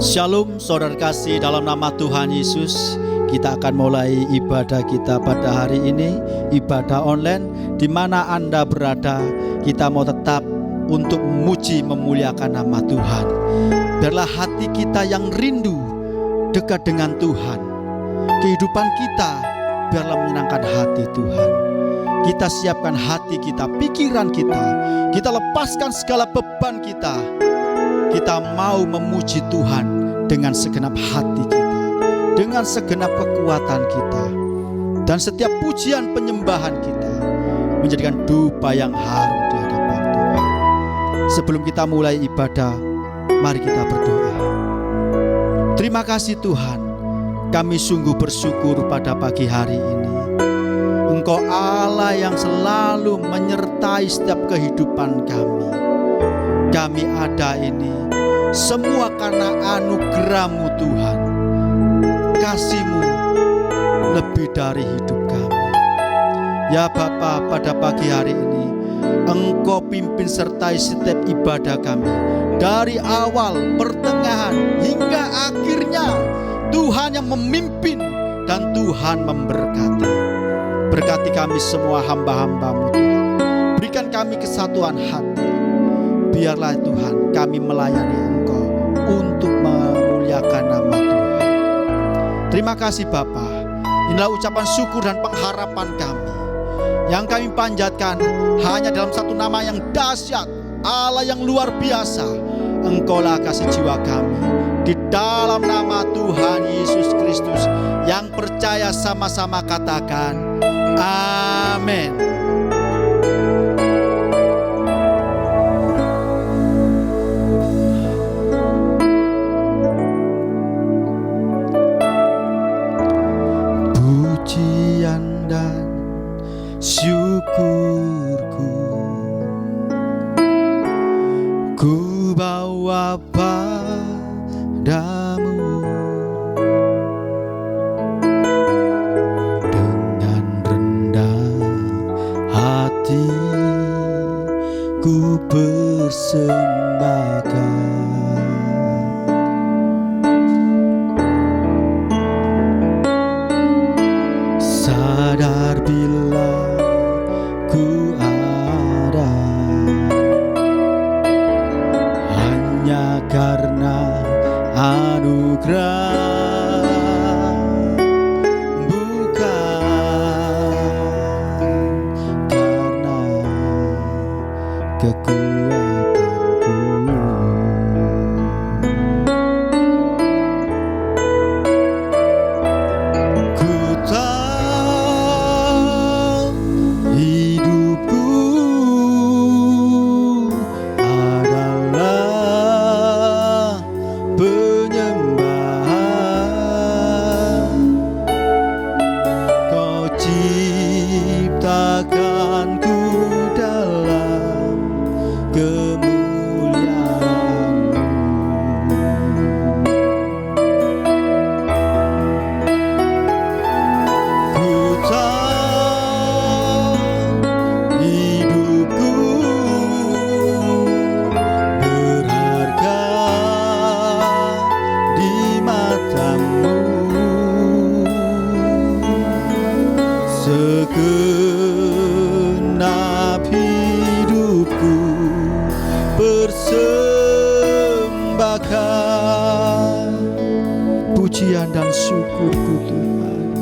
Shalom saudara kasih, dalam nama Tuhan Yesus kita akan mulai ibadah kita pada hari ini, ibadah online. Di mana Anda berada, kita mau tetap untuk memuji memuliakan nama Tuhan. Biarlah hati kita yang rindu dekat dengan Tuhan, kehidupan kita biarlah menyenangkan hati Tuhan. Kita siapkan hati kita, pikiran kita lepaskan segala beban kita. Kita mau memuji Tuhan dengan segenap hati kita, dengan segenap kekuatan kita. Dan setiap pujian penyembahan kita menjadikan dupa yang harum di hadapan Tuhan. Sebelum kita mulai ibadah, mari kita berdoa. Terima kasih Tuhan, kami sungguh bersyukur pada pagi hari ini. Engkau Allah yang selalu menyertai setiap kehidupan kami. Kami ada ini semua karena anugerah-Mu Tuhan. Kasih-Mu lebih dari hidup kami. Ya Bapa, pada pagi hari ini Engkau pimpin sertai setiap ibadah kami, dari awal, pertengahan, hingga akhirnya. Tuhan yang memimpin dan Tuhan memberkati. Berkati kami semua hamba-hamba-Mu Tuhan. Berikan kami kesatuan hati. Biarlah Tuhan kami melayani Engkau untuk memuliakan nama Tuhan. Terima kasih Bapa. Inilah ucapan syukur dan pengharapan kami, yang kami panjatkan hanya dalam satu nama yang dahsyat, Allah yang luar biasa. Engkaulah kasih jiwa kami. Di dalam nama Tuhan Yesus Kristus yang percaya, sama-sama katakan amin. Pujian dan syukurku ku bawa padamu, dengan rendah hati ku persembahkan. Sadar bila ku ada hanya karena anugerah, bukan karena kekuatanku. Ku tahu hidupku adalah penyembahan. Kau ciptakanku dalam kemuliaan-Mu. Ku tahu hidupku berharga di mata-Mu. Segenap hidupku persembahkan pujian dan syukurku Tuhan.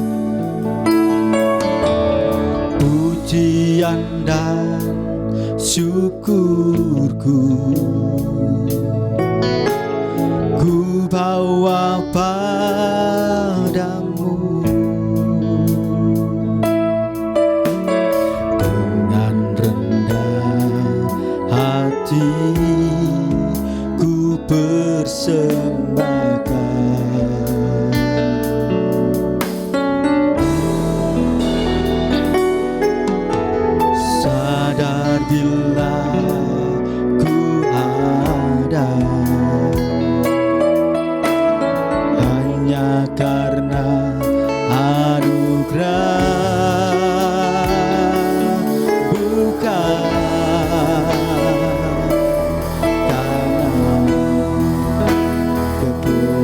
Pujian dan syukurku ku bawa padamu, dengan rendah hati ku persembahkan. Sadar bila ku ada hanya karena anugerah, bukan karena kekuatan.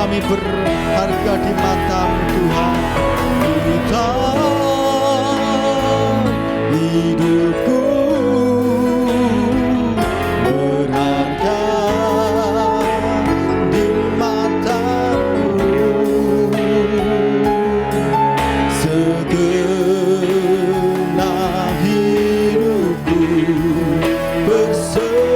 kami berharga di mata-Mu Tuhan. Hidupku berharga di mata-Mu, segenap hidupku bersembahkan.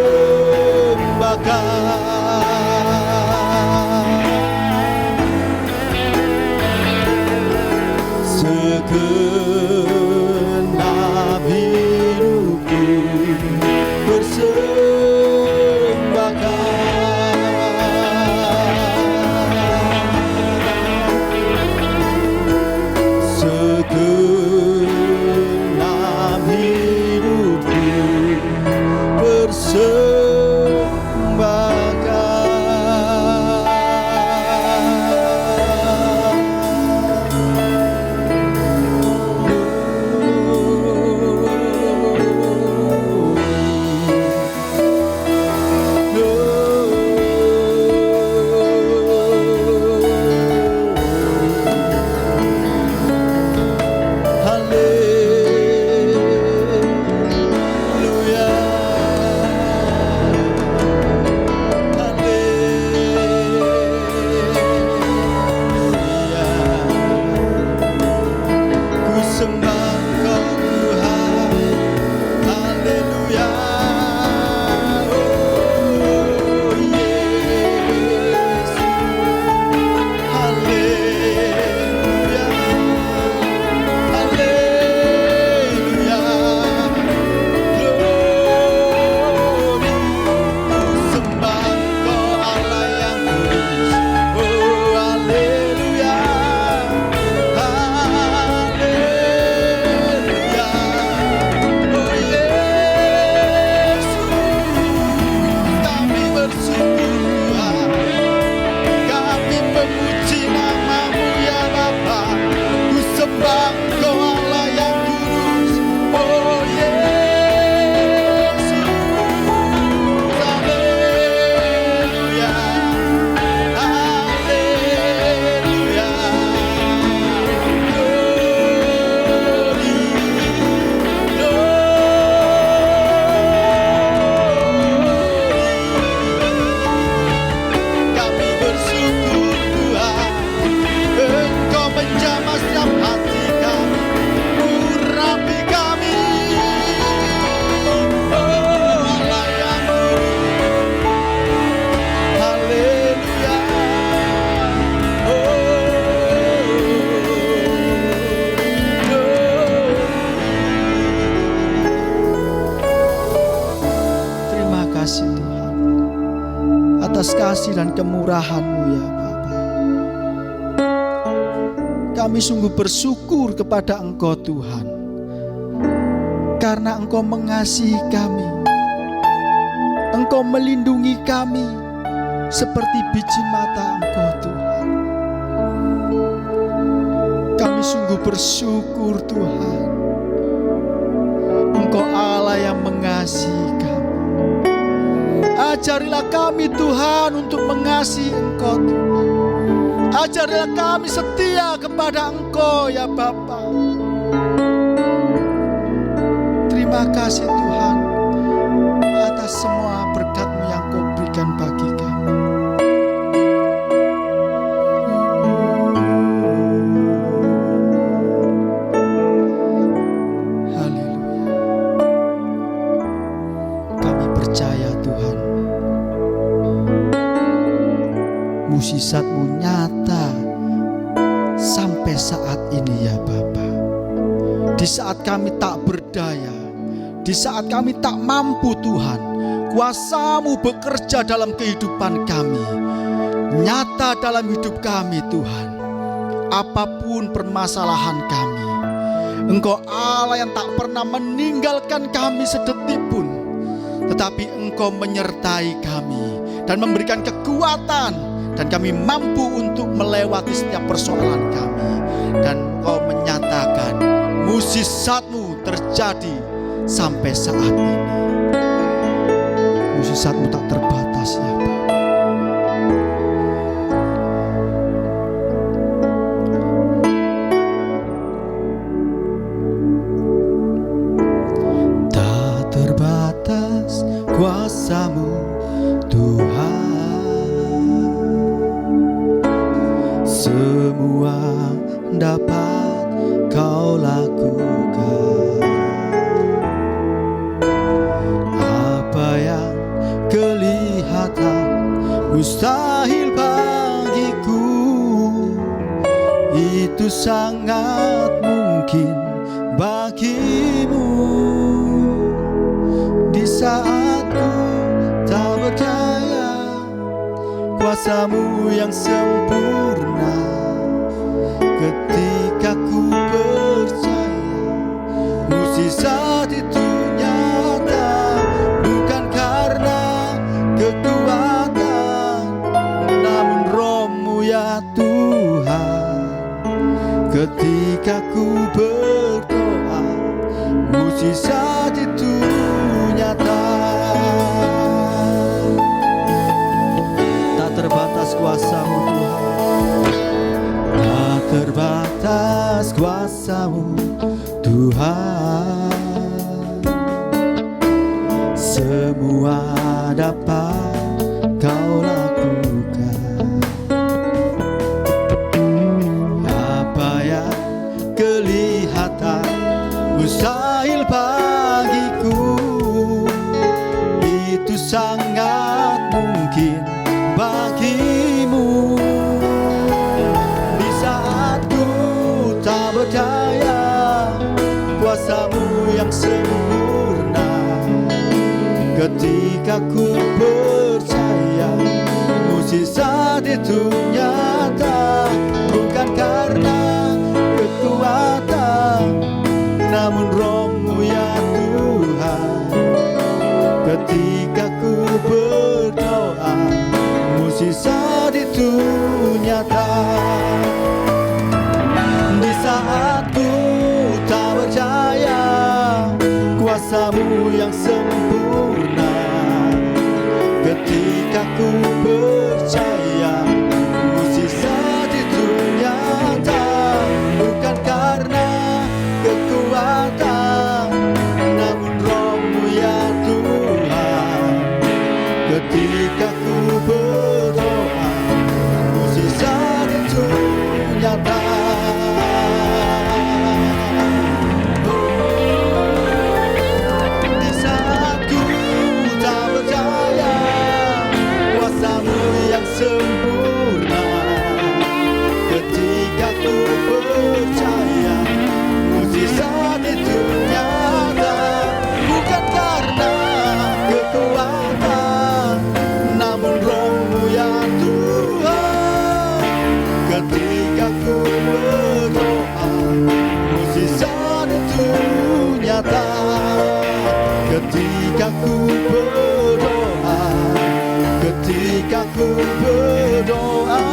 Segenap hidupku bersembahkan. Segenap hidupku bersembahkan. kasih dan kemurahan-Mu ya Bapa. Kami sungguh bersyukur kepada Engkau Tuhan, karena Engkau mengasihi kami, Engkau melindungi kami seperti biji mata Engkau Tuhan. Kami sungguh bersyukur Tuhan, Engkau Allah yang mengasihi kami. Ajarilah kami Tuhan untuk mengasihi Engkau Tuhan. Ajarilah kami setia kepada Engkau ya Bapa. Terima kasih Tuhan atas semua berkat-Mu yang Kau berikan bagi kami. Haleluya. Kami percaya Tuhan, mukjizat-Mu nyata sampai saat ini ya Bapa. Di saat kami tak berdaya, di saat kami tak mampu Tuhan, kuasa-Mu bekerja dalam kehidupan kami, nyata dalam hidup kami Tuhan. Apapun permasalahan kami, Engkau Allah yang tak pernah meninggalkan kami sedetik pun, tetapi Engkau menyertai kami dan memberikan kekuatan, dan kami mampu untuk melewati setiap persoalan kami. Dan Engkau menyatakan mukjizat-Mu terjadi sampai saat ini. Mukjizat-Mu tak terbatas ya Bapa. kuasa-Mu Tuhan. Semua dapat Kau lakukan. Apa yang kelihatan mustahil bagiku, itu sangat mungkin bagimu. Di saat ku tak percaya kuasa-Mu yang sempurna, ketika ku percaya mukjizat itu nyata, bukan karena kekuatan, namun Roh-Mu ya Tuhan. Ketika ku berdoa, mukjizat itu nyata. Tak terbatas kuasa-Mu Tuhan, tak terbatas kuasa-Mu Tuhan. Semua dapat Kau lakukan. Apa yang kelihatan mustahil bagiku, itu sangat mungkin bagimu. Di saat ku tak percaya kuasa-Mu yang sempurna, ketika ku percaya mukjizat itu nyata, bukan karena kekuatan, namun Roh-Mu ya Tuhan. Ketika ku berdoa, mukjizat itu nyata. Di saat ku tak percaya kuasa-Mu yang sempurna, ketika ku percaya mukjizat itu nyata, bukan karena kekuatan, namun Roh-Mu ya Tuhan. Ketika ku berdoa, mukjizat itu nyata. Di saat ku tak percaya kuasa-Mu yang sempurna, ketika ku percaya mukjizat itu nyata, bukan karena kekuatan, namun Roh-Mu ya Tuhan. Ketika ku berdoa, mukjizat itu nyata. Ketika ku berdoa, ketika ku berdoa,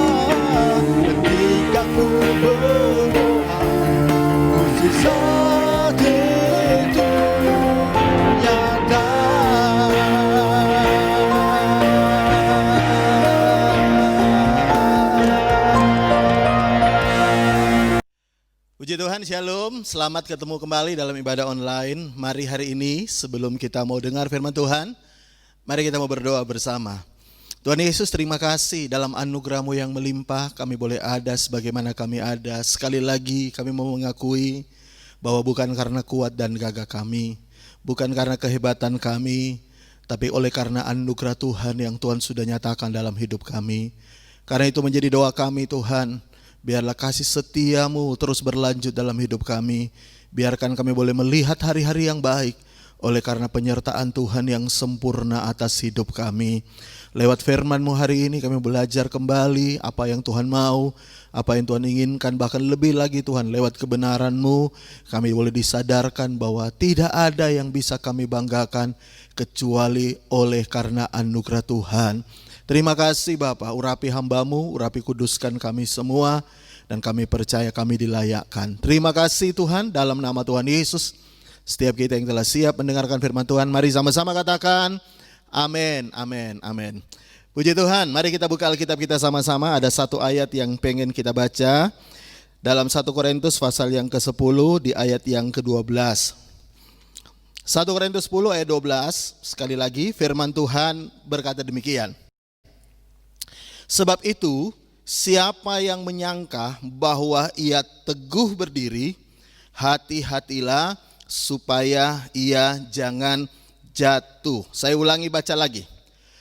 ketika ku berdoa, mukjizat itu nyata. Puji Tuhan, Shalom. Selamat ketemu kembali dalam ibadah online. Mari hari ini sebelum kita mau dengar firman Tuhan, mari kita mau berdoa bersama. Tuhan Yesus, terima kasih dalam anugerah-Mu yang melimpah, kami boleh ada sebagaimana kami ada. Sekali lagi kami mau mengakui bahwa bukan karena kuat dan gagah kami, bukan karena kehebatan kami, tapi oleh karena anugerah Tuhan yang Tuhan sudah nyatakan dalam hidup kami. Karena itu menjadi doa kami Tuhan, biarlah kasih setia-Mu terus berlanjut dalam hidup kami. Biarkan kami boleh melihat hari-hari yang baik oleh karena penyertaan Tuhan yang sempurna atas hidup kami. Lewat firman-Mu hari ini kami belajar kembali apa yang Tuhan mau, apa yang Tuhan inginkan, bahkan lebih lagi Tuhan lewat kebenaran-Mu kami boleh disadarkan bahwa tidak ada yang bisa kami banggakan kecuali oleh karena anugerah Tuhan. Terima kasih Bapa, urapi hamba-Mu, urapi kuduskan kami semua, dan kami percaya kami dilayakkan. Terima kasih Tuhan, dalam nama Tuhan Yesus. Setiap kita yang telah siap mendengarkan firman Tuhan, mari sama-sama katakan amin, amin, amin. Puji Tuhan, mari kita buka Alkitab kita sama-sama. Ada satu ayat yang pengen kita baca dalam 1 Korintus pasal yang ke-10 di ayat yang ke-12. 1 Korintus 10 ayat 12, sekali lagi firman Tuhan berkata demikian. Sebab itu, siapa yang menyangka bahwa ia teguh berdiri, hati-hatilah supaya ia jangan jatuh. Saya ulangi baca lagi.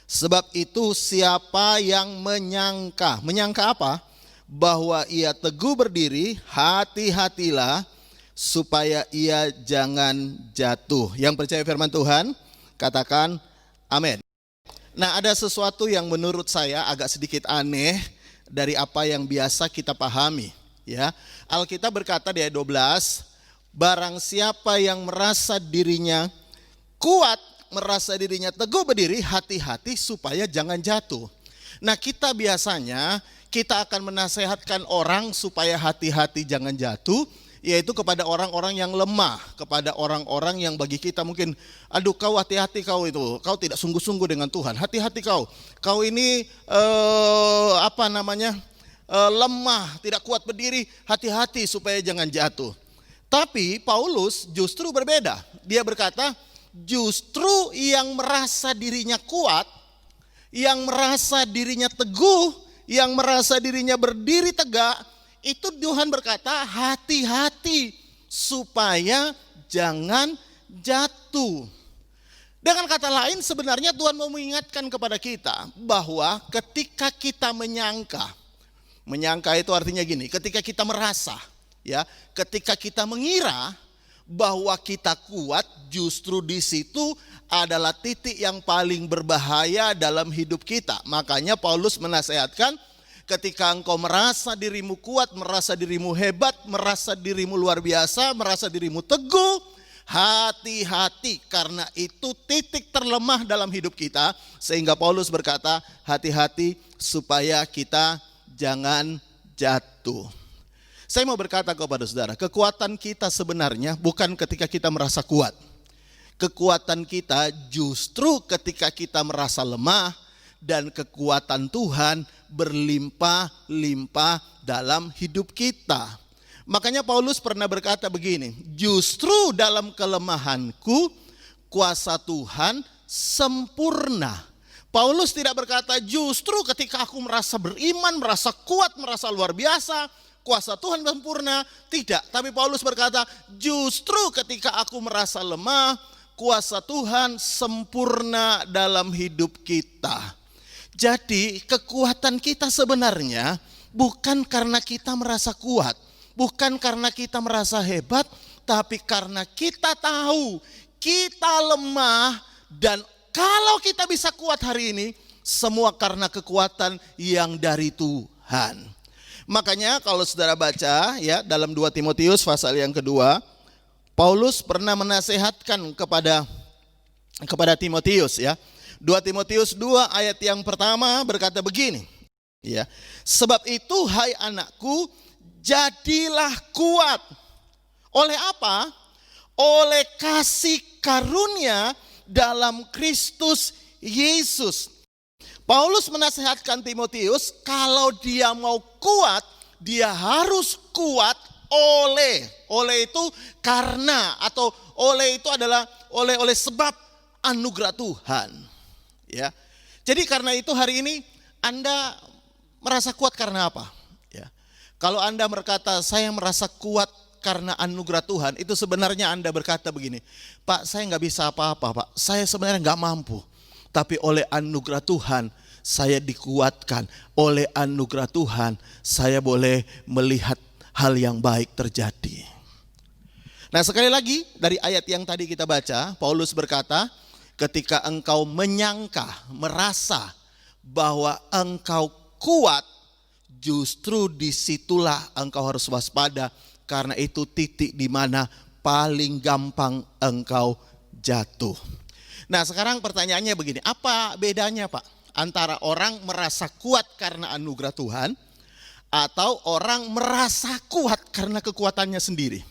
Sebab itu siapa yang menyangka apa? Bahwa ia teguh berdiri, hati-hatilah supaya ia jangan jatuh. Yang percaya firman Tuhan, katakan amin. Nah, ada sesuatu yang menurut saya agak sedikit aneh dari apa yang biasa kita pahami. Ya, Alkitab berkata di ayat 12, barang siapa yang merasa dirinya kuat, merasa dirinya teguh berdiri, hati-hati supaya jangan jatuh. Nah, kita biasanya kita akan menasehatkan orang supaya hati-hati jangan jatuh, yaitu kepada orang-orang yang lemah, kepada orang-orang yang bagi kita mungkin, aduh kau hati-hati kau itu, kau tidak sungguh-sungguh dengan Tuhan, hati-hati kau ini lemah, tidak kuat berdiri, hati-hati supaya jangan jatuh. Tapi Paulus justru berbeda, dia berkata justru yang merasa dirinya kuat, yang merasa dirinya teguh, yang merasa dirinya berdiri tegak, itu Tuhan berkata hati-hati supaya jangan jatuh. Dengan kata lain sebenarnya Tuhan mau mengingatkan kepada kita bahwa ketika kita menyangka itu artinya gini, ketika kita merasa, ya, ketika kita mengira bahwa kita kuat, justru di situ adalah titik yang paling berbahaya dalam hidup kita. Makanya Paulus menasehatkan, ketika engkau merasa dirimu kuat, merasa dirimu hebat, merasa dirimu luar biasa, merasa dirimu teguh, hati-hati, karena itu titik terlemah dalam hidup kita. Sehingga Paulus berkata, hati-hati supaya kita jangan jatuh. Saya mau berkata kepada saudara, kekuatan kita sebenarnya bukan ketika kita merasa kuat. Kekuatan kita justru ketika kita merasa lemah, dan kekuatan Tuhan berlimpah-limpah dalam hidup kita. Makanya Paulus pernah berkata begini, justru dalam kelemahanku kuasa Tuhan sempurna. Paulus tidak berkata justru ketika aku merasa beriman, merasa kuat, merasa luar biasa, kuasa Tuhan sempurna. Tidak, tapi Paulus berkata justru ketika aku merasa lemah, kuasa Tuhan sempurna dalam hidup kita. Jadi kekuatan kita sebenarnya bukan karena kita merasa kuat, bukan karena kita merasa hebat, tapi karena kita tahu kita lemah, dan kalau kita bisa kuat hari ini, semua karena kekuatan yang dari Tuhan. Makanya kalau saudara baca ya dalam 2 Timotius pasal yang kedua, Paulus pernah menasehatkan kepada Timotius ya. 2 Timotius 2 ayat yang pertama berkata begini, ya. Sebab itu hai anakku, jadilah kuat. Oleh apa? Oleh kasih karunia dalam Kristus Yesus. Paulus menasehatkan Timotius, kalau dia mau kuat, dia harus kuat oleh itu karena, atau oleh itu adalah oleh sebab anugerah Tuhan. Ya, jadi karena itu hari ini Anda merasa kuat karena apa? Ya, kalau Anda berkata saya merasa kuat karena anugerah Tuhan, itu sebenarnya Anda berkata begini, Pak, saya nggak bisa apa-apa, Pak, saya sebenarnya nggak mampu, tapi oleh anugerah Tuhan saya dikuatkan, oleh anugerah Tuhan saya boleh melihat hal yang baik terjadi. Nah, sekali lagi dari ayat yang tadi kita baca, Paulus berkata, ketika engkau menyangka, merasa bahwa engkau kuat, justru disitulah engkau harus waspada, karena itu titik di mana paling gampang engkau jatuh. Nah, sekarang pertanyaannya begini, apa bedanya Pak antara orang merasa kuat karena anugerah Tuhan atau orang merasa kuat karena kekuatannya sendiri?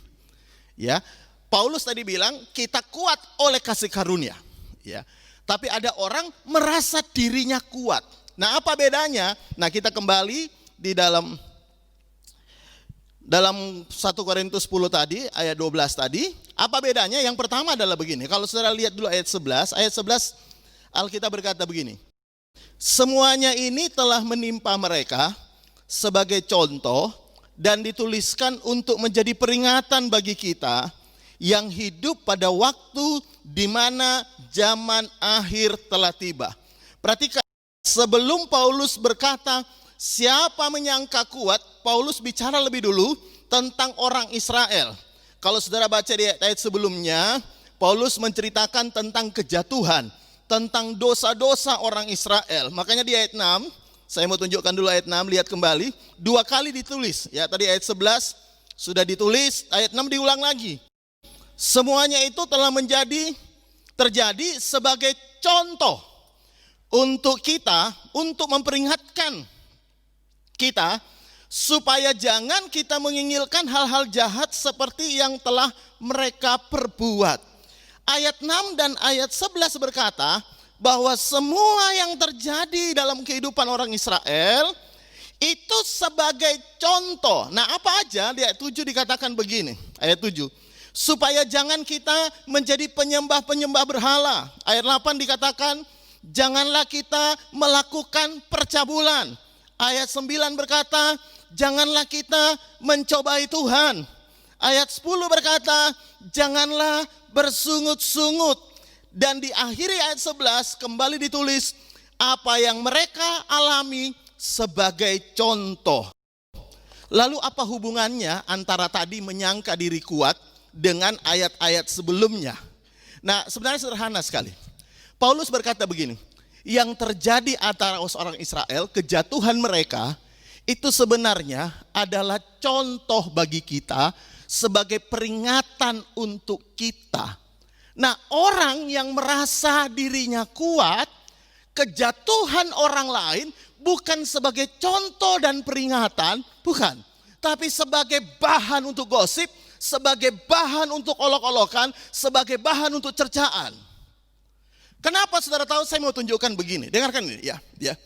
Ya, Paulus tadi bilang kita kuat oleh kasih karunia. Ya, tapi ada orang merasa dirinya kuat. Nah, apa bedanya? Nah, kita kembali di dalam dalam 1 Korintus 10 tadi, ayat 12 tadi, apa bedanya? Yang pertama adalah begini, kalau saudara lihat dulu ayat 11 Alkitab berkata begini, semuanya ini telah menimpa mereka sebagai contoh dan dituliskan untuk menjadi peringatan bagi kita yang hidup pada waktu di mana zaman akhir telah tiba. Perhatikan, sebelum Paulus berkata siapa menyangka kuat, Paulus bicara lebih dulu tentang orang Israel. Kalau saudara baca di ayat sebelumnya, Paulus menceritakan tentang kejatuhan, tentang dosa-dosa orang Israel. Makanya di ayat 6, saya mau tunjukkan dulu ayat 6, lihat kembali. 2 kali ditulis, ya tadi ayat 11 sudah ditulis, ayat 6 diulang lagi. Semuanya itu telah terjadi sebagai contoh untuk kita, untuk memperingatkan kita supaya jangan kita menginginkan hal-hal jahat seperti yang telah mereka perbuat. Ayat 6 dan ayat 11 berkata bahwa semua yang terjadi dalam kehidupan orang Israel itu sebagai contoh. Nah, apa aja? Di ayat 7 dikatakan begini, ayat 7. Supaya jangan kita menjadi penyembah-penyembah berhala. Ayat 8 dikatakan janganlah kita melakukan percabulan. Ayat 9 berkata, janganlah kita mencobai Tuhan. Ayat 10 berkata, janganlah bersungut-sungut. Dan di akhir ayat 11 kembali ditulis, apa yang mereka alami sebagai contoh. Lalu apa hubungannya antara tadi menyangka diri kuat dengan ayat-ayat sebelumnya? Nah, sebenarnya sederhana sekali. Paulus berkata begini, yang terjadi antara orang Israel, kejatuhan mereka, itu sebenarnya adalah contoh bagi kita sebagai peringatan untuk kita. Nah, orang yang merasa dirinya kuat, kejatuhan orang lain bukan sebagai contoh dan peringatan, bukan. Tapi sebagai bahan untuk gosip, sebagai bahan untuk olok-olokan, sebagai bahan untuk cercaan. Kenapa saudara tahu? Saya mau tunjukkan begini. Dengarkan ini ya.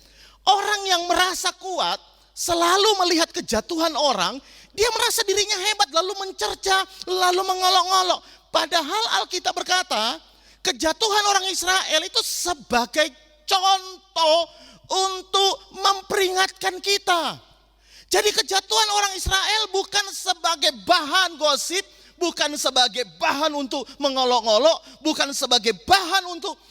Orang yang merasa kuat selalu melihat kejatuhan orang, dia merasa dirinya hebat lalu mencerca, lalu mengolok-olok. Padahal Alkitab berkata, kejatuhan orang Israel itu sebagai contoh untuk memperingatkan kita. Jadi kejatuhan orang Israel bukan sebagai bahan gosip, bukan sebagai bahan untuk mengolok-olok, bukan sebagai bahan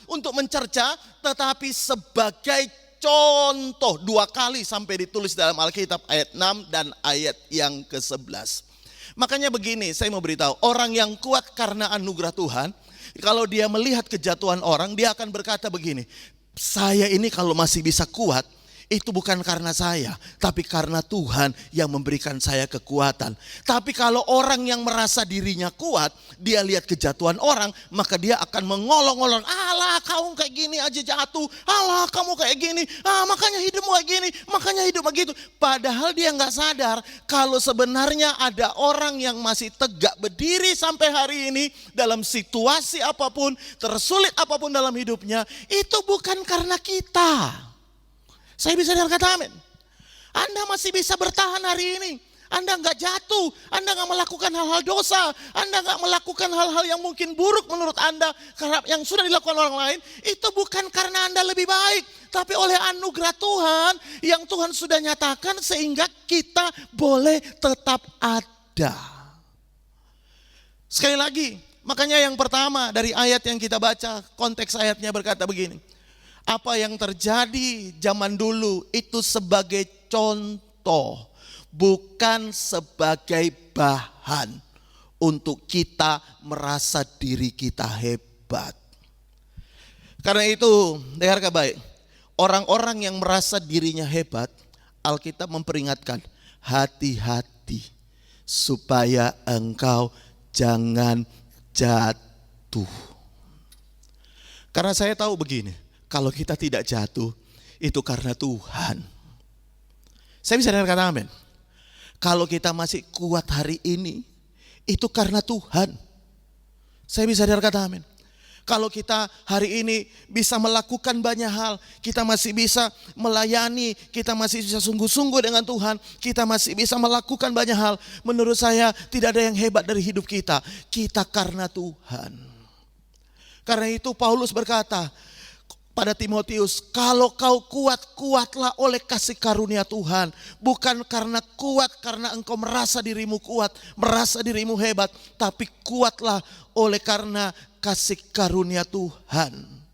untuk mencerca, tetapi sebagai contoh. 2 kali sampai ditulis dalam Alkitab, ayat 6 dan ayat yang ke-11. Makanya begini, saya mau beritahu, orang yang kuat karena anugerah Tuhan, kalau dia melihat kejatuhan orang, dia akan berkata begini, saya ini kalau masih bisa kuat, itu bukan karena saya, tapi karena Tuhan yang memberikan saya kekuatan. Tapi kalau orang yang merasa dirinya kuat, dia lihat kejatuhan orang, maka dia akan mengolong-olong, alah kamu kayak gini aja jatuh, alah kamu kayak gini, makanya hidupmu kayak gini, makanya hidup begitu. Padahal dia gak sadar kalau sebenarnya ada orang yang masih tegak berdiri sampai hari ini dalam situasi apapun, tersulit apapun dalam hidupnya, itu bukan karena kita. Saya bisa dengar kata amin. Anda masih bisa bertahan hari ini. Anda gak jatuh, Anda gak melakukan hal-hal dosa, Anda gak melakukan hal-hal yang mungkin buruk menurut Anda, karena yang sudah dilakukan orang lain, itu bukan karena Anda lebih baik, tapi oleh anugerah Tuhan yang Tuhan sudah nyatakan sehingga kita boleh tetap ada. Sekali lagi, makanya yang pertama dari ayat yang kita baca, konteks ayatnya berkata begini, apa yang terjadi zaman dulu itu sebagai contoh, bukan sebagai bahan untuk kita merasa diri kita hebat. Karena itu, dengarkan baik, orang-orang yang merasa dirinya hebat, Alkitab memperingatkan, hati-hati supaya engkau jangan jatuh. Karena saya tahu begini, kalau kita tidak jatuh, itu karena Tuhan. Saya bisa dengar kata amin. Kalau kita masih kuat hari ini, itu karena Tuhan. Saya bisa dengar kata amin. Kalau kita hari ini bisa melakukan banyak hal, kita masih bisa melayani, kita masih bisa sungguh-sungguh dengan Tuhan, kita masih bisa melakukan banyak hal. Menurut saya tidak ada yang hebat dari hidup kita. Kita karena Tuhan. Karena itu Paulus berkata pada Timotius, kalau kau kuat, kuatlah oleh kasih karunia Tuhan. Bukan karena kuat karena engkau merasa dirimu kuat, merasa dirimu hebat, tapi kuatlah oleh karena kasih karunia Tuhan.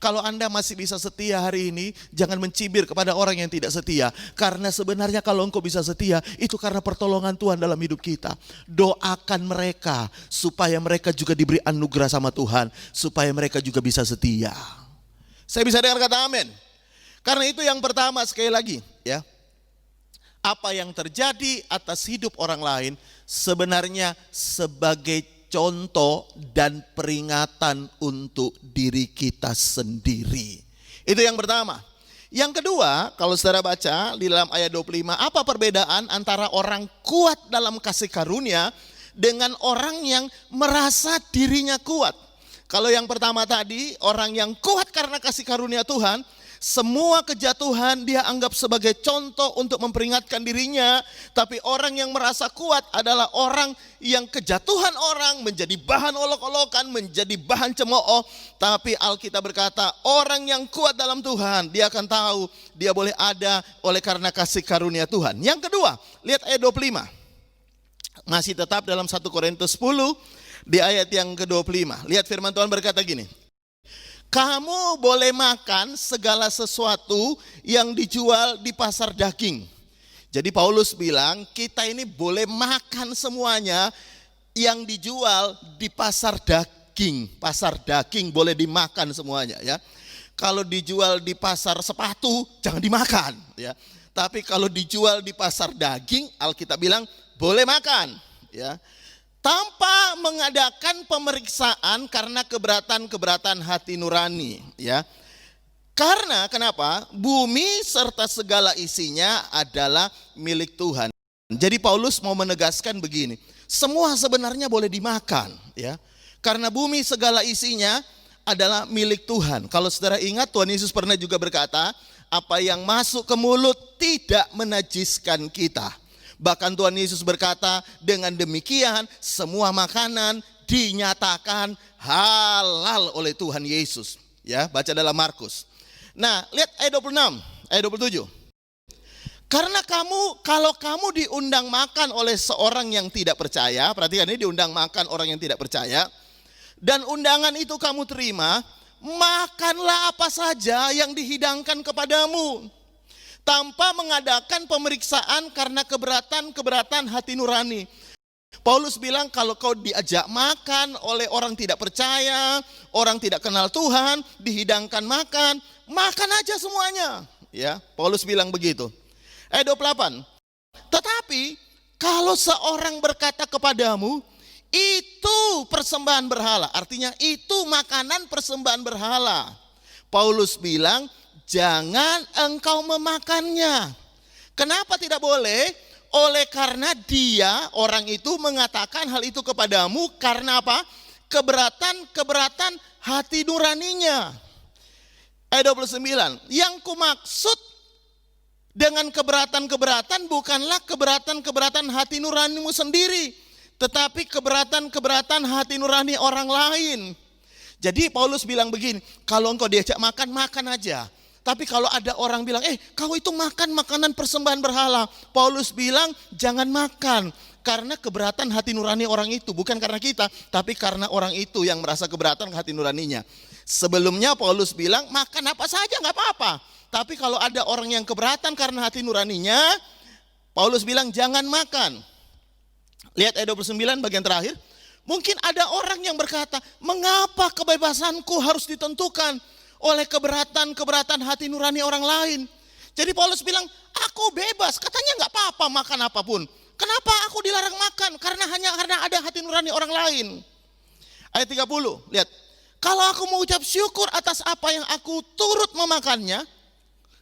Kalau Anda masih bisa setia hari ini, jangan mencibir kepada orang yang tidak setia. Karena sebenarnya kalau engkau bisa setia, itu karena pertolongan Tuhan dalam hidup kita. Doakan mereka supaya mereka juga diberi anugerah sama Tuhan, supaya mereka juga bisa setia. Saya bisa dengar kata amin. Karena itu yang pertama, sekali lagi ya, apa yang terjadi atas hidup orang lain sebenarnya sebagai contoh dan peringatan untuk diri kita sendiri. Itu yang pertama. Yang kedua, kalau saudara baca di dalam ayat 25, apa perbedaan antara orang kuat dalam kasih karunia dengan orang yang merasa dirinya kuat? Kalau yang pertama tadi, orang yang kuat karena kasih karunia Tuhan, semua kejatuhan dia anggap sebagai contoh untuk memperingatkan dirinya. Tapi orang yang merasa kuat adalah orang yang kejatuhan orang menjadi bahan olok-olokan, menjadi bahan cemooh. Tapi Alkitab berkata, orang yang kuat dalam Tuhan, dia akan tahu dia boleh ada oleh karena kasih karunia Tuhan. Yang kedua, lihat ayat 25. Masih tetap dalam 1 Korintus 10 di ayat yang ke-25. Lihat firman Tuhan berkata gini. Kamu boleh makan segala sesuatu yang dijual di pasar daging. Jadi Paulus bilang kita ini boleh makan semuanya yang dijual di pasar daging. Pasar daging boleh dimakan semuanya ya. Kalau dijual di pasar sepatu jangan dimakan ya. Tapi kalau dijual di pasar daging, Alkitab bilang boleh makan ya. Tanpa mengadakan pemeriksaan karena keberatan-keberatan hati nurani ya. Karena kenapa? Bumi serta segala isinya adalah milik Tuhan. Jadi Paulus mau menegaskan begini, semua sebenarnya boleh dimakan ya. Karena bumi segala isinya adalah milik Tuhan. Kalau saudara ingat, Tuhan Yesus pernah juga berkata, apa yang masuk ke mulut tidak menajiskan kita. Bahkan Tuhan Yesus berkata, dengan demikian semua makanan dinyatakan halal oleh Tuhan Yesus. Ya, baca dalam Markus. Nah, lihat ayat 26, ayat 27. Karena kalau kamu diundang makan oleh seorang yang tidak percaya, perhatikan ini diundang makan orang yang tidak percaya, dan undangan itu kamu terima, makanlah apa saja yang dihidangkan kepadamu. Tanpa mengadakan pemeriksaan karena keberatan-keberatan hati nurani. Paulus bilang kalau kau diajak makan oleh orang tidak percaya, orang tidak kenal Tuhan, dihidangkan makan, makan aja semuanya. Ya, Paulus bilang begitu. Ayat 28. Tetapi kalau seorang berkata kepadamu, itu persembahan berhala, artinya itu makanan persembahan berhala. Paulus bilang, jangan engkau memakannya. Kenapa tidak boleh? Oleh karena dia, orang itu mengatakan hal itu kepadamu karena apa? Keberatan hati nuraninya. Ayat 29. Yang kumaksud dengan keberatan bukanlah keberatan hati nuranimu sendiri, tetapi keberatan hati nurani orang lain. Jadi Paulus bilang begini, kalau engkau diajak makan, makan aja. Tapi kalau ada orang bilang, kau itu makan makanan persembahan berhala. Paulus bilang, jangan makan. Karena keberatan hati nurani orang itu. Bukan karena kita, tapi karena orang itu yang merasa keberatan hati nuraninya. Sebelumnya Paulus bilang, makan apa saja gak apa-apa. Tapi kalau ada orang yang keberatan karena hati nuraninya, Paulus bilang, jangan makan. Lihat ayat 29 bagian terakhir. Mungkin ada orang yang berkata, mengapa kebebasanku harus ditentukan oleh keberatan hati nurani orang lain? Jadi Paulus bilang, aku bebas, katanya gak apa-apa makan apapun. Kenapa aku dilarang makan? Karena ada hati nurani orang lain. Ayat 30, lihat. Kalau aku mengucap syukur atas apa yang aku turut memakannya.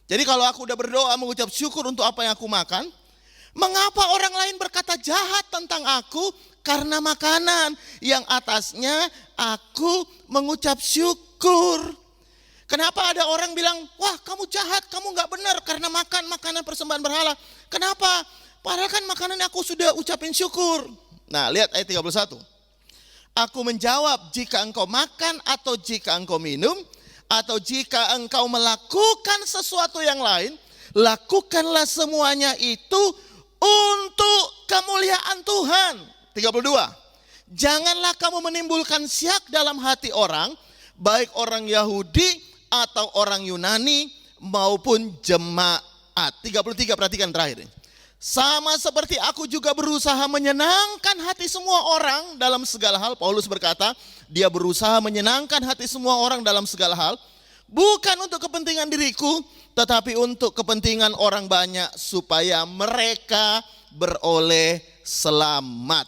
Jadi kalau aku udah berdoa mengucap syukur untuk apa yang aku makan. Mengapa orang lain berkata jahat tentang aku karena makanan. Yang atasnya aku mengucap syukur. Kenapa ada orang bilang, wah kamu jahat, kamu gak benar karena makan makanan persembahan berhala. Kenapa? Padahal kan makanan aku sudah ucapin syukur. Nah lihat ayat 31. Aku menjawab, jika engkau makan atau jika engkau minum, atau jika engkau melakukan sesuatu yang lain, lakukanlah semuanya itu untuk kemuliaan Tuhan. 32. Janganlah kamu menimbulkan syak dalam hati orang, baik orang Yahudi atau orang Yunani maupun jemaat. 33, perhatikan terakhir. Sama seperti aku juga berusaha menyenangkan hati semua orang dalam segala hal. Paulus berkata, dia berusaha menyenangkan hati semua orang dalam segala hal. Bukan untuk kepentingan diriku, tetapi untuk kepentingan orang banyak supaya mereka beroleh selamat.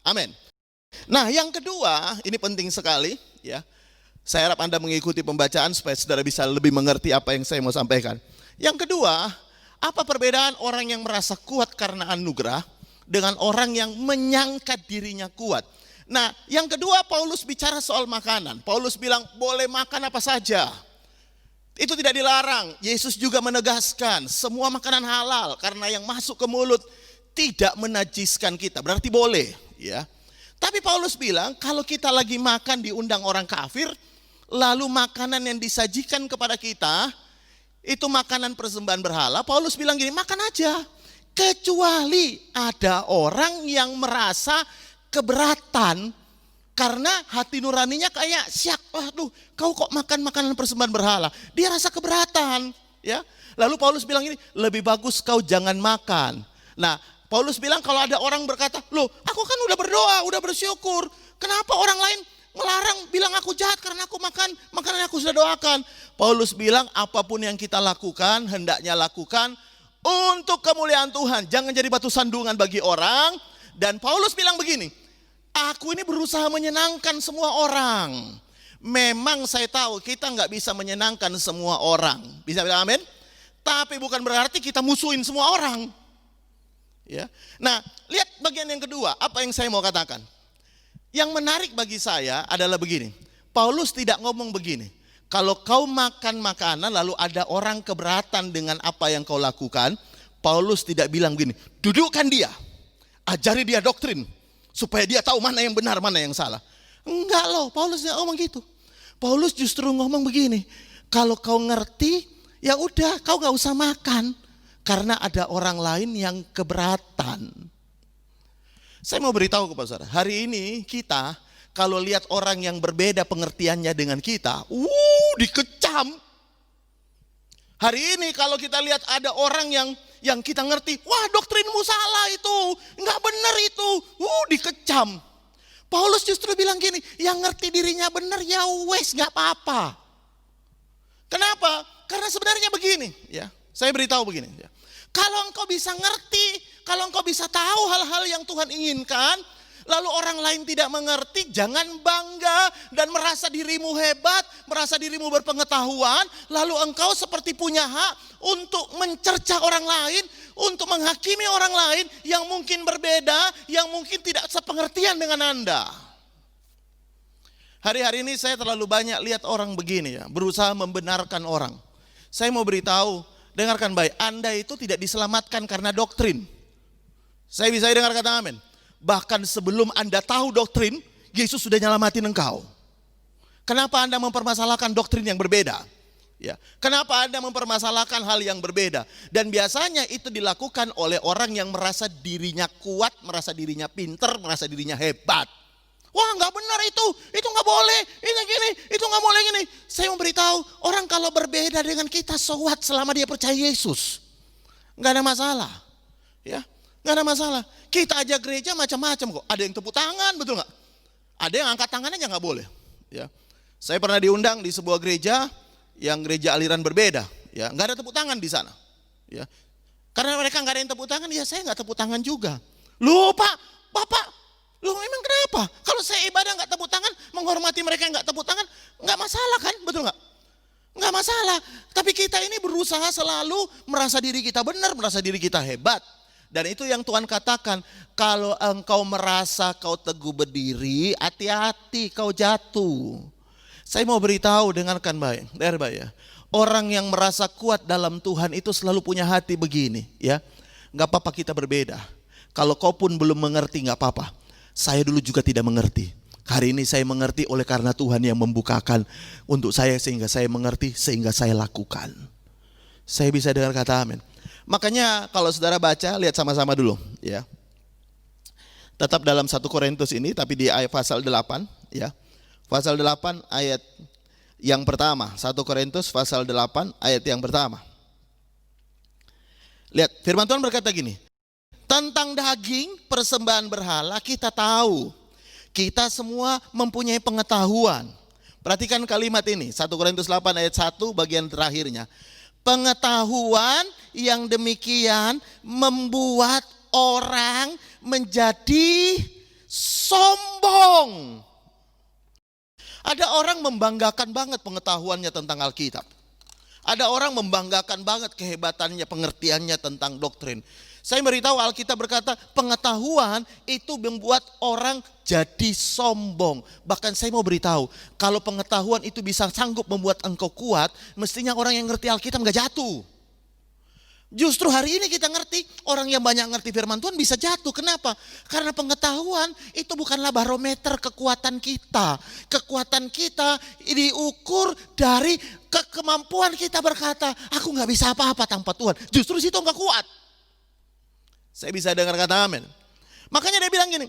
Amin. Nah yang kedua, ini penting sekali ya. Saya harap Anda mengikuti pembacaan supaya saudara bisa lebih mengerti apa yang saya mau sampaikan. Yang kedua, apa perbedaan orang yang merasa kuat karena anugerah dengan orang yang menyangka dirinya kuat? Nah, yang kedua Paulus bicara soal makanan. Paulus bilang boleh makan apa saja. Itu tidak dilarang. Yesus juga menegaskan semua makanan halal karena yang masuk ke mulut tidak menajiskan kita. Berarti boleh, ya. Tapi Paulus bilang kalau kita lagi makan diundang orang kafir, lalu makanan yang disajikan kepada kita itu makanan persembahan berhala, Paulus bilang gini, makan aja. Kecuali ada orang yang merasa keberatan karena hati nuraninya kayak syak, waduh kau kok makan makanan persembahan berhala. Dia rasa keberatan, ya. Lalu Paulus bilang gini, lebih bagus kau jangan makan. Nah Paulus bilang kalau ada orang berkata, loh aku kan udah berdoa, udah bersyukur, kenapa orang lain melarang bilang aku jahat karena aku makan makanan yang aku sudah doakan. Paulus bilang apapun yang kita lakukan hendaknya lakukan untuk kemuliaan Tuhan. Jangan jadi batu sandungan bagi orang. Dan Paulus bilang begini, aku ini berusaha menyenangkan semua orang. Memang saya tahu kita nggak bisa menyenangkan semua orang. Bisa bilang amin? Tapi bukan berarti kita musuhin semua orang. Ya. Nah lihat bagian yang kedua, apa yang saya mau katakan. Yang menarik bagi saya adalah begini. Paulus tidak ngomong begini. Kalau kau makan makanan lalu ada orang keberatan dengan apa yang kau lakukan, Paulus tidak bilang begini, dudukkan dia, ajari dia doktrin, supaya dia tahu mana yang benar, mana yang salah. Enggak loh, Paulus tidak ngomong gitu. Paulus justru ngomong begini, kalau kau ngerti, ya udah kau gak usah makan, karena ada orang lain yang keberatan. Saya mau beritahu kepada saudara, hari ini kita kalau lihat orang yang berbeda pengertiannya dengan kita, dikecam. Hari ini kalau kita lihat ada orang yang kita ngerti, wah doktrinmu salah itu, nggak benar itu, dikecam. Paulus justru bilang gini, yang ngerti dirinya benar ya wes nggak apa-apa. Kenapa? Karena sebenarnya begini, ya. Saya beritahu begini, ya. Kalau engkau bisa ngerti, kalau engkau bisa tahu hal-hal yang Tuhan inginkan, lalu orang lain tidak mengerti, jangan bangga dan merasa dirimu hebat, merasa dirimu berpengetahuan, lalu engkau seperti punya hak untuk mencerca orang lain, untuk menghakimi orang lain yang mungkin berbeda, yang mungkin tidak sepengertian dengan Anda. Hari-hari ini saya terlalu banyak lihat orang begini ya, berusaha membenarkan orang. Saya mau beritahu, dengarkan baik, Anda itu tidak diselamatkan karena doktrin. Saya bisa dengar kata amin. Bahkan sebelum Anda tahu doktrin, Yesus sudah nyelamatin engkau. Kenapa Anda mempermasalahkan doktrin yang berbeda? Ya, kenapa Anda mempermasalahkan hal yang berbeda? Dan biasanya itu dilakukan oleh orang yang merasa dirinya kuat, merasa dirinya pinter, merasa dirinya hebat. Wah nggak benar itu nggak boleh, ini gini, itu nggak boleh gini. Saya memberitahu, orang kalau berbeda dengan kita, so what, selama dia percaya Yesus, nggak ada masalah, ya, nggak ada masalah. Kita aja gereja macam-macam kok. Ada yang tepuk tangan, betul nggak? Ada yang angkat tangan aja nggak boleh. Ya, saya pernah diundang di sebuah gereja yang gereja aliran berbeda, ya, nggak ada tepuk tangan di sana, ya, karena mereka nggak ada yang tepuk tangan, ya saya nggak tepuk tangan juga. Loh Pak, Bapak, loh memang kenapa? Kalau saya ibadah nggak tepuk tangan, menghormati mereka yang nggak tepuk tangan, nggak masalah kan, betul nggak? Nggak masalah. Tapi kita ini berusaha selalu merasa diri kita benar, merasa diri kita hebat. Dan itu yang Tuhan katakan, kalau engkau merasa kau teguh berdiri, hati-hati kau jatuh. Saya mau beritahu, dengarkan baik, ya. Orang yang merasa kuat dalam Tuhan itu selalu punya hati begini, ya. Gak apa-apa kita berbeda. Kalau kau pun belum mengerti gak apa-apa. Saya dulu juga tidak mengerti. Hari ini saya mengerti oleh karena Tuhan yang membukakan untuk saya sehingga saya mengerti, sehingga saya lakukan. Saya bisa dengar kata amin. Makanya kalau saudara baca, lihat sama-sama dulu, ya. Tetap dalam 1 Korintus ini, tapi di ayat pasal 8, ya. Pasal 8 ayat yang pertama. 1 Korintus pasal 8 ayat yang pertama. Lihat, firman Tuhan berkata gini. Tentang daging persembahan berhala kita tahu. Kita semua mempunyai pengetahuan. Perhatikan kalimat ini, 1 Korintus 8 ayat 1 bagian terakhirnya. Pengetahuan yang demikian membuat orang menjadi sombong. Ada orang membanggakan banget pengetahuannya tentang Alkitab. Ada orang membanggakan banget kehebatannya, pengertiannya tentang doktrin. Saya beritahu Alkitab berkata pengetahuan itu membuat orang jadi sombong. Bahkan saya mau beritahu, kalau pengetahuan itu bisa sanggup membuat engkau kuat, mestinya orang yang ngerti Alkitab gak jatuh. Justru hari ini kita ngerti, orang yang banyak ngerti firman Tuhan bisa jatuh. Kenapa? Karena pengetahuan itu bukanlah barometer kekuatan kita. Kekuatan kita diukur dari kemampuan kita berkata, aku gak bisa apa-apa tanpa Tuhan. Justru situ gak kuat. Saya bisa dengar kata amin. Makanya dia bilang gini,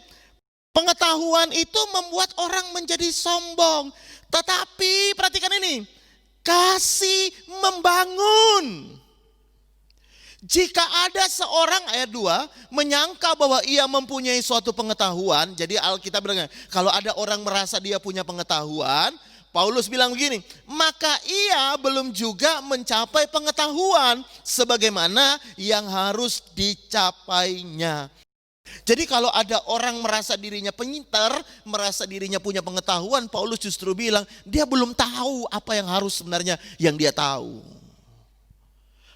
pengetahuan itu membuat orang menjadi sombong. Tetapi perhatikan ini, kasih membangun. Jika ada seorang, ayat 2, menyangka bahwa ia mempunyai suatu pengetahuan. Jadi Alkitab bilang, kalau ada orang merasa dia punya pengetahuan, Paulus bilang begini, maka ia belum juga mencapai pengetahuan sebagaimana yang harus dicapainya. Jadi kalau ada orang merasa dirinya pintar, merasa dirinya punya pengetahuan, Paulus justru bilang dia belum tahu apa yang harus sebenarnya yang dia tahu.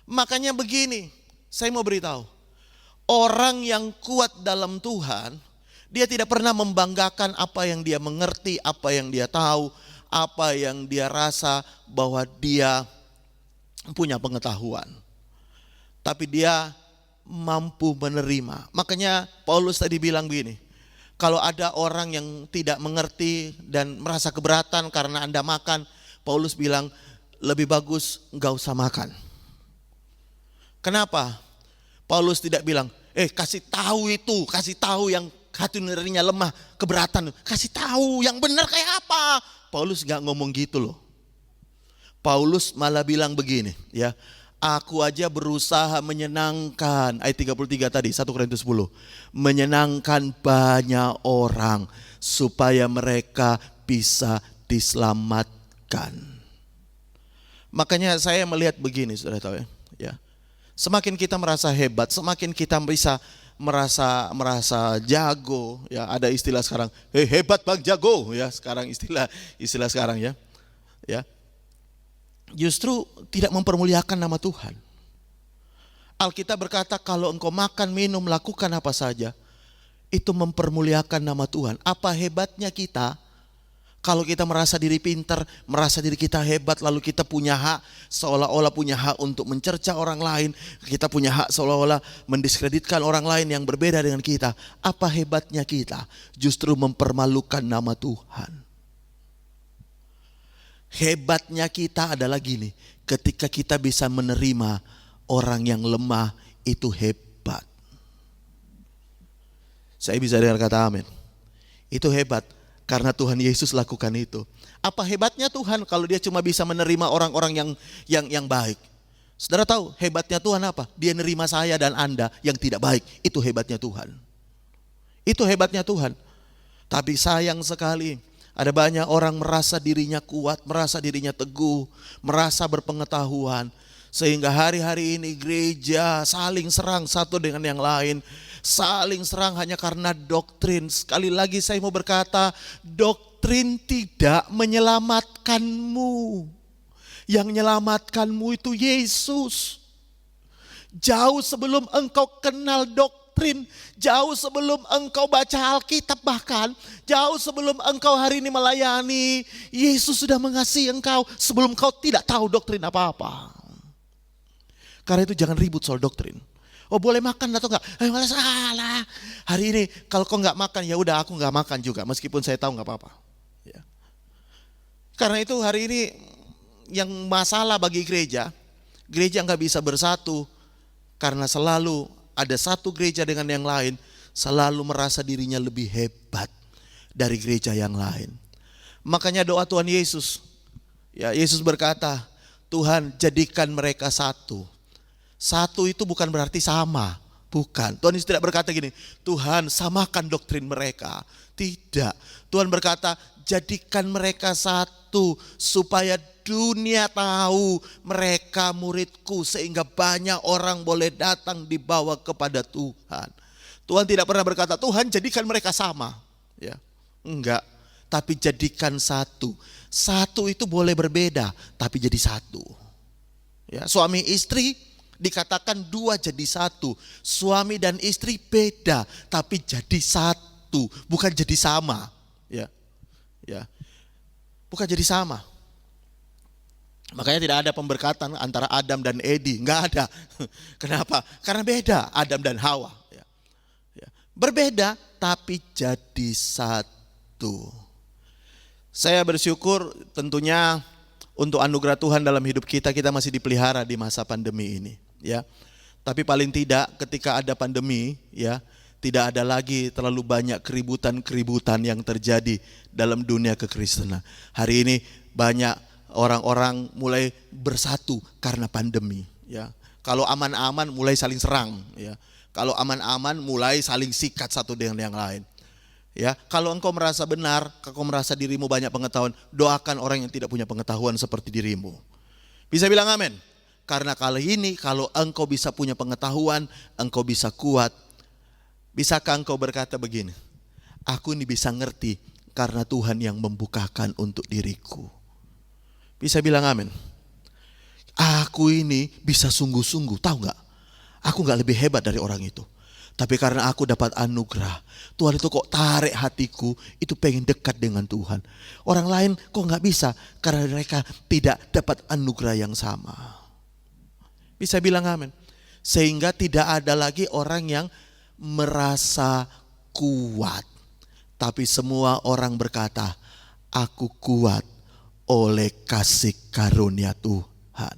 Makanya begini, saya mau beritahu, orang yang kuat dalam Tuhan, dia tidak pernah membanggakan apa yang dia mengerti, apa yang dia tahu, apa yang dia rasa bahwa dia punya pengetahuan. Tapi dia mampu menerima. Makanya Paulus tadi bilang begini, kalau ada orang yang tidak mengerti dan merasa keberatan karena Anda makan, Paulus bilang lebih bagus enggak usah makan. Kenapa? Paulus tidak bilang, kasih tahu yang hati nuraninya lemah, keberatan, kasih tahu yang benar kayak apa. Paulus gak ngomong gitu loh. Paulus malah bilang begini, ya. Aku aja berusaha menyenangkan, ayat 33 tadi, 1 Korintus 10. Menyenangkan banyak orang supaya mereka bisa diselamatkan. Makanya saya melihat begini, saudara tahu ya. Semakin kita merasa hebat, semakin kita bisa merasa jago, ya. Ada istilah sekarang, hebat bang jago, ya. Sekarang istilah sekarang, ya. Justru tidak mempermuliakan nama Tuhan. Alkitab berkata kalau engkau makan, minum, lakukan apa saja, itu mempermuliakan nama Tuhan. Apa hebatnya kita? Kalau kita merasa diri pintar, merasa diri kita hebat, lalu kita punya hak, seolah-olah punya hak untuk mencerca orang lain. Kita punya hak seolah-olah mendiskreditkan orang lain yang berbeda dengan kita. Apa hebatnya kita? Justru mempermalukan nama Tuhan. Hebatnya kita adalah gini, ketika kita bisa menerima orang yang lemah, itu hebat. Saya bisa dengar kata amin. Itu hebat. Karena Tuhan Yesus lakukan itu. Apa hebatnya Tuhan kalau dia cuma bisa menerima orang-orang yang baik? Saudara tahu hebatnya Tuhan apa? Dia nerima saya dan Anda yang tidak baik. Itu hebatnya Tuhan. Itu hebatnya Tuhan. Tapi sayang sekali, ada banyak orang merasa dirinya kuat, merasa dirinya teguh, merasa berpengetahuan. Sehingga hari-hari ini gereja saling serang satu dengan yang lain. Saling serang hanya karena doktrin. Sekali lagi saya mau berkata, doktrin tidak menyelamatkanmu. Yang menyelamatkanmu itu Yesus. Jauh sebelum engkau kenal doktrin, jauh sebelum engkau baca Alkitab, bahkan jauh sebelum engkau hari ini melayani, Yesus sudah mengasihi engkau sebelum engkau tidak tahu doktrin apa-apa. Karena itu jangan ribut soal doktrin. Oh boleh makan atau enggak? Malah salah. Hari ini kalau kau enggak makan, ya udah aku enggak makan juga, meskipun saya tahu enggak apa-apa. Ya. Karena itu hari ini yang masalah bagi gereja enggak bisa bersatu. Karena selalu ada satu gereja dengan yang lain, selalu merasa dirinya lebih hebat dari gereja yang lain. Makanya doa Tuhan Yesus, ya Yesus berkata, Tuhan jadikan mereka satu. Satu itu bukan berarti sama, bukan. Tuhan Yesus tidak berkata gini, Tuhan samakan doktrin mereka. Tidak, Tuhan berkata jadikan mereka satu supaya dunia tahu mereka muridku, sehingga banyak orang boleh datang dibawa kepada Tuhan. Tuhan tidak pernah berkata Tuhan jadikan mereka sama, ya enggak. Tapi jadikan satu. Satu itu boleh berbeda, tapi jadi satu. Ya, suami istri dikatakan dua jadi satu. Suami dan istri beda, tapi jadi satu, bukan jadi sama. Ya, ya, bukan jadi sama. Makanya tidak ada pemberkatan antara Adam dan Edi, enggak ada. Kenapa? Karena beda Adam dan Hawa. Ya. Berbeda tapi jadi satu. Saya bersyukur tentunya untuk anugerah Tuhan dalam hidup kita masih dipelihara di masa pandemi ini. Ya. Tapi paling tidak ketika ada pandemi, ya tidak ada lagi terlalu banyak keributan-keributan yang terjadi dalam dunia kekristenan. Hari ini banyak orang-orang mulai bersatu karena pandemi, ya. Kalau aman-aman mulai saling serang, ya. Kalau aman-aman mulai saling sikat satu dengan yang lain. Ya, kalau engkau merasa benar, engkau merasa dirimu banyak pengetahuan, doakan orang yang tidak punya pengetahuan seperti dirimu. Bisa bilang amin? Karena kali ini kalau engkau bisa punya pengetahuan, engkau bisa kuat. Bisakah engkau berkata begini, aku ini bisa ngerti karena Tuhan yang membukakan untuk diriku. Bisa bilang amin. Aku ini bisa sungguh-sungguh, tahu gak? Aku gak lebih hebat dari orang itu. Tapi karena aku dapat anugerah, Tuhan itu kok tarik hatiku, itu pengen dekat dengan Tuhan. Orang lain kok gak bisa, karena mereka tidak dapat anugerah yang sama. Bisa bilang amin. Sehingga tidak ada lagi orang yang merasa kuat. Tapi semua orang berkata, aku kuat oleh kasih karunia Tuhan.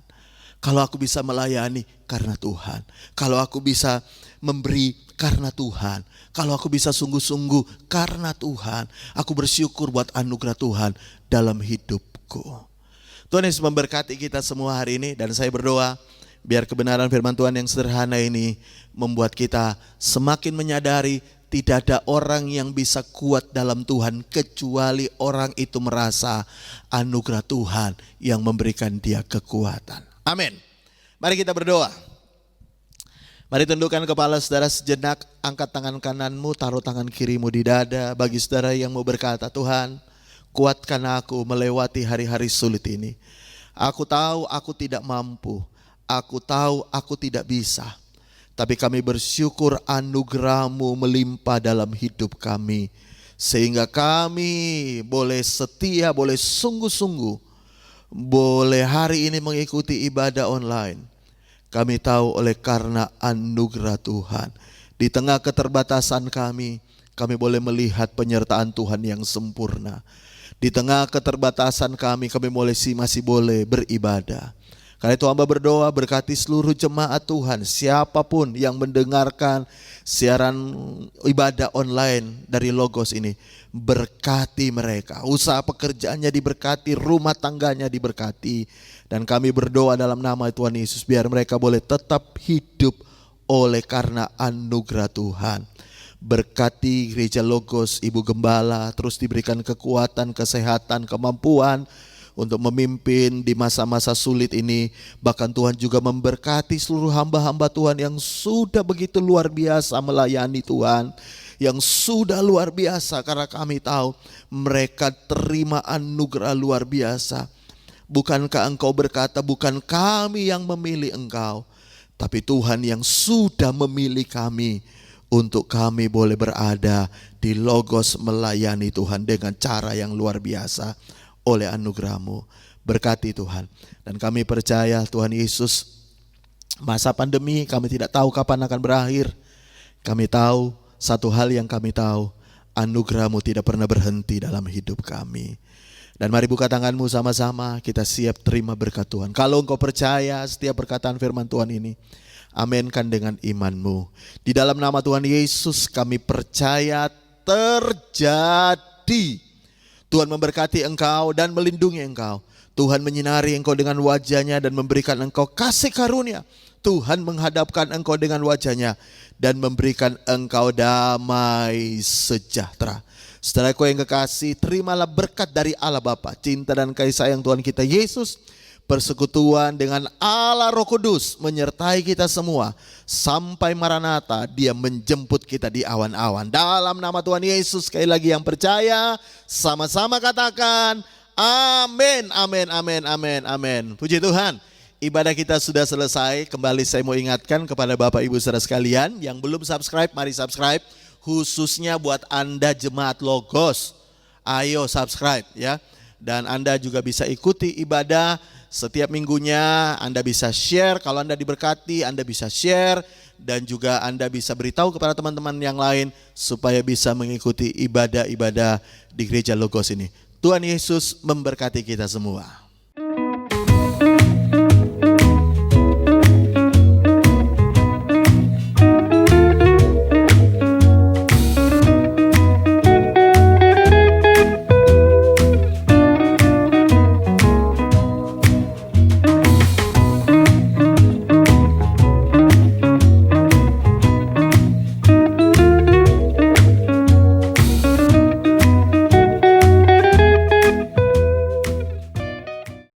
Kalau aku bisa melayani karena Tuhan. Kalau aku bisa memberi karena Tuhan. Kalau aku bisa sungguh-sungguh karena Tuhan. Aku bersyukur buat anugerah Tuhan dalam hidupku. Tuhan Yesus memberkati kita semua hari ini. Dan saya berdoa biar kebenaran firman Tuhan yang sederhana ini membuat kita semakin menyadari tidak ada orang yang bisa kuat dalam Tuhan kecuali orang itu merasa anugerah Tuhan yang memberikan dia kekuatan. Amin. Mari kita berdoa. Mari tundukkan kepala saudara sejenak, angkat tangan kananmu, taruh tangan kirimu di dada. Bagi saudara yang mau berkata, Tuhan kuatkan aku melewati hari-hari sulit ini. Aku tahu aku tidak mampu, aku tahu aku tidak bisa. Tapi kami bersyukur anugerah-Mu melimpah dalam hidup kami. Sehingga kami boleh setia, boleh sungguh-sungguh. Boleh hari ini mengikuti ibadah online. Kami tahu oleh karena anugerah Tuhan. Di tengah keterbatasan kami boleh melihat penyertaan Tuhan yang sempurna. Di tengah keterbatasan kami masih boleh beribadah. Karena itu hamba berdoa berkati seluruh jemaat Tuhan, siapapun yang mendengarkan siaran ibadah online dari Logos ini, berkati mereka, usaha pekerjaannya diberkati, rumah tangganya diberkati. Dan kami berdoa dalam nama Tuhan Yesus biar mereka boleh tetap hidup oleh karena anugerah Tuhan. Berkati gereja Logos, Ibu Gembala, terus diberikan kekuatan, kesehatan, kemampuan untuk memimpin di masa-masa sulit ini. Bahkan Tuhan juga memberkati seluruh hamba-hamba Tuhan yang sudah begitu luar biasa melayani Tuhan, yang sudah luar biasa karena kami tahu mereka terima anugerah luar biasa. Bukankah Engkau berkata, bukan kami yang memilih Engkau, tapi Tuhan yang sudah memilih kami untuk kami boleh berada di Logos melayani Tuhan dengan cara yang luar biasa oleh anugerah-Mu. Berkati Tuhan. Dan kami percaya Tuhan Yesus, masa pandemi kami tidak tahu kapan akan berakhir. Kami tahu, satu hal yang kami tahu, anugerah-Mu tidak pernah berhenti dalam hidup kami. Dan mari buka tanganmu sama-sama, kita siap terima berkat Tuhan. Kalau engkau percaya setiap perkataan firman Tuhan ini, amenkan dengan imanmu. Di dalam nama Tuhan Yesus kami percaya terjadi. Tuhan memberkati engkau dan melindungi engkau. Tuhan menyinari engkau dengan wajahnya dan memberikan engkau kasih karunia. Tuhan menghadapkan engkau dengan wajahnya dan memberikan engkau damai sejahtera. Saudaraku yang kekasih, terimalah berkat dari Allah Bapa, cinta dan kasih sayang Tuhan kita Yesus, persekutuan dengan Allah Roh Kudus menyertai kita semua sampai Maranatha, Dia menjemput kita di awan-awan. Dalam nama Tuhan Yesus, sekali lagi yang percaya, sama-sama katakan amin, amin, amin, amin, amin. Puji Tuhan. Ibadah kita sudah selesai. Kembali saya mau ingatkan kepada Bapak Ibu saudara sekalian yang belum subscribe, mari subscribe. Khususnya buat Anda jemaat Logos, ayo subscribe ya. Dan Anda juga bisa ikuti ibadah setiap minggunya. Anda bisa share, kalau Anda diberkati Anda bisa share. Dan juga Anda bisa beritahu kepada teman-teman yang lain supaya bisa mengikuti ibadah-ibadah di gereja Logos ini. Tuhan Yesus memberkati kita semua.